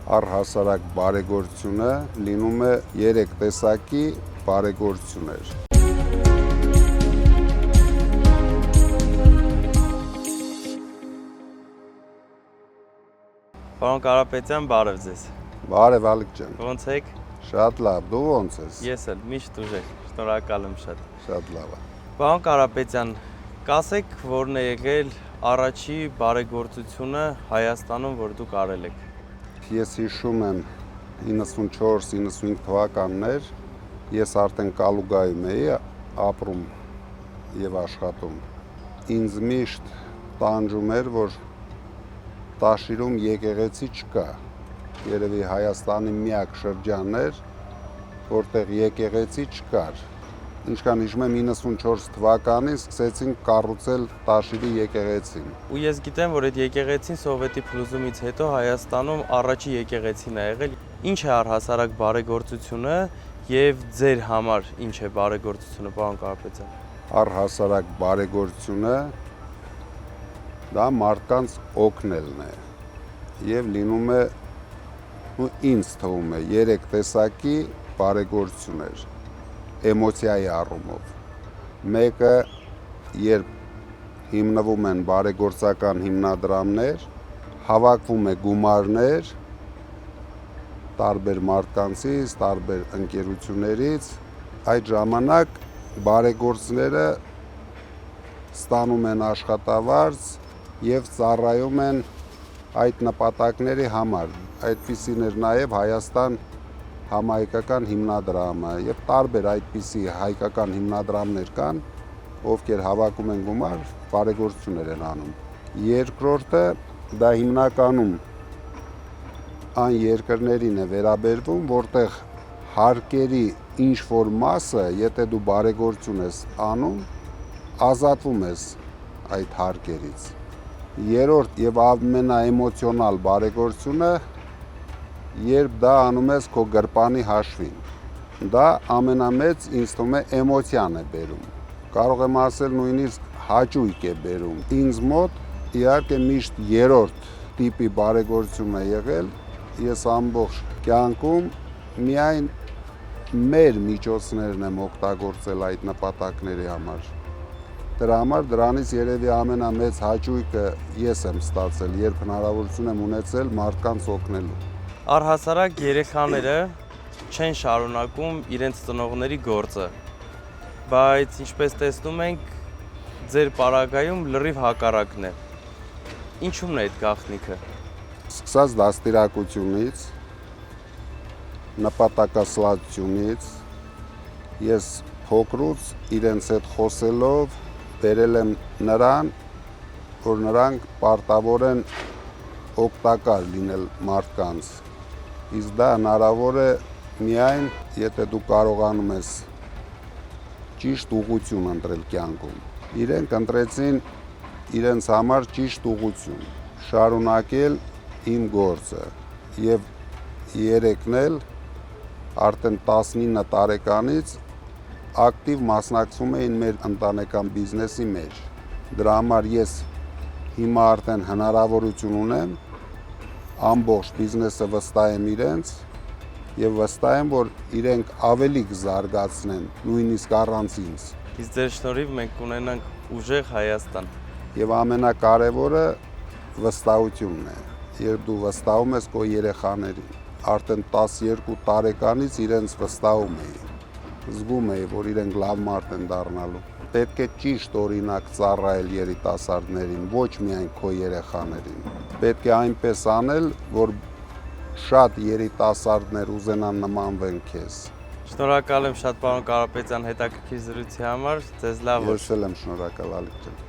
Առհասարակ բարեգործությունը լինում է 3 տեսակի բարեգործություններ։ Պարոն Կարապետյան, բարև ձեզ։ Բարև Ալիկ ջան։ Ոնց եք։ Շատ լավ, դու ոնց ես։ Ես էլ միշտ ուժեղ, շնորհակալ եմ շատ։ Շատ լավ է։ Պարոն Կարապետյան, կասեք, որն է եղել առաջի բարեգործությունը Հայաստանում, որ դուք արել եք։ Ես հիշում եմ 94-95 թվականներ, ես արդեն Կալուգայում էի ապրում եւ աշխատում։ Ինձ միշտ տանջում էր, որ Տաշիրում եկեղեցի չկա։ Երևի Հայաստանի միակ շրջանն էր, որտեղ եկեղեցի չկար։ Ինչքան հիշում եմ 94 թվականին սկսեցին կառուցել Տաշիրի եկեղեցին։ Ու ես գիտեմ, որ այդ եկեղեցին Սովետի փլուզումից հետո Հայաստանում առաջի եկեղեցին է եղել։ Ինչ է առհասարակ բարեգործությունը եւ ձեր համար ինչ է բարեգործությունը, պարոն Կարապետյան։ Առհասարակ բարեգործությունը դա մարդկանց օգնելն է եւ լինում է ու ինձ թվում է 3 տեսակի բարեգործություններ էմոցիայի առումով։ Մեկը երբ հիմնվում են բարեգործական հիմնադրամներ, հավաքվում է գումարներ տարբեր մարդկանցից, տարբեր ընկերություններից, այդ ժամանակ բարեգործները ստանում են աշխատավարձ եւ ծառայում են այդ նպատակների համար։ Այդպիսին էր նաեւ Հայաստան համահայկական հիմնադրամը եւ տարբեր այդպիսի հայկական հիմնադրամներ կան, ովքեր հավաքում են գումար, բարեգործություններ են անում։ Երկրորդը դա հիմնականում այն երկրներին է վերաբերվում, որտեղ հարկերի ինչ որ մասը, եթե դու բարեգործություն ես անում, ազատվում ես այդ հարկերից։ Երրորդ եւ ամենաէմոցիոնալ բարեգործությունը, երբ դա անում ես քո գրպանի հաշվին։ Դա ամենամեծ ինձ թվում է էմոցիան է բերում։ Կարող եմ ասել նույնիսկ հաճույք է բերում։ Ինձ մոտ իհարկե միշտ երրորդ տիպի բարեգործություն է եղել։ Ես ամբողջ կյանքում միայն մեր միջոցներն եմ օգտագործել այդ նպատակների համար։ Դրա համար դրանից երևի ամենամեծ հաճույքը ես եմ ստացել, երբ հնարավորություն եմ ունեցել մարդկանց օգնելու։ Առհասարակ երեխաները չեն շարունակում իրենց ծնողների գործը, բայց ինչպես տեսնում ենք, ձեր պարագայում լրիվ հակառակն է։ Ինչու՞մն է այդ գաղտնիքը։ Սկսած դաստիարակությունից, նպատակասլացությունից, ես փոքրուց իրենց հետ խոսելով բերել եմ նրան, որ նրանք պարտավոր են օգտակար լինել մարդկանց։ Իսկ դա հնարավոր է միայն, եթե դու կարողանում ես ճիշտ ուղղություն ընտրել կյանքում։ Իրենք ընտրեցին իրենց համար ճիշտ ուղղություն, շարունակել իմ գործը եւ երեքն էլ արդեն 19 տարեկանից ակտիվ մասնակցում էին մեր ընտանեկան բիզնեսի մեջ։ Դրա համար ես հիմա արդեն հնարավորություն ունեմ ամբողջ բիզնեսը վստահեմ իրենց եւ վստահ եմ, որ իրենք ավելի կզարգացնեն, նույնիսկ առանց ինձ։ Իսկ ձեր շնորհիվ մենք կունենանք ուժեղ Հայաստան։ Եվ ամենակարևորը վստահությունն է։ Երբ դու վստահում ես քո երեխաներին, արդեն 12 տարեկանից իրենց վստահում էի։ Զգում էի, որ իրենք լավ մարդ են դառնալու։ Պետք է ճիշտ օրինակ ծառայել երիտասարդներին, ոչ միայն քո երեխաներին։ Պետք է այնպես անել, որ շատ երիտասարդներ ուզենան նմանվեն քեզ։ Շնորհակալ եմ շատ, պարոն Կարապետյան, հետաքրքիր զրույցի համար։ Ձեզ լավ օր։ Ես էլ եմ շնորհակալ, Ալիկ ջան։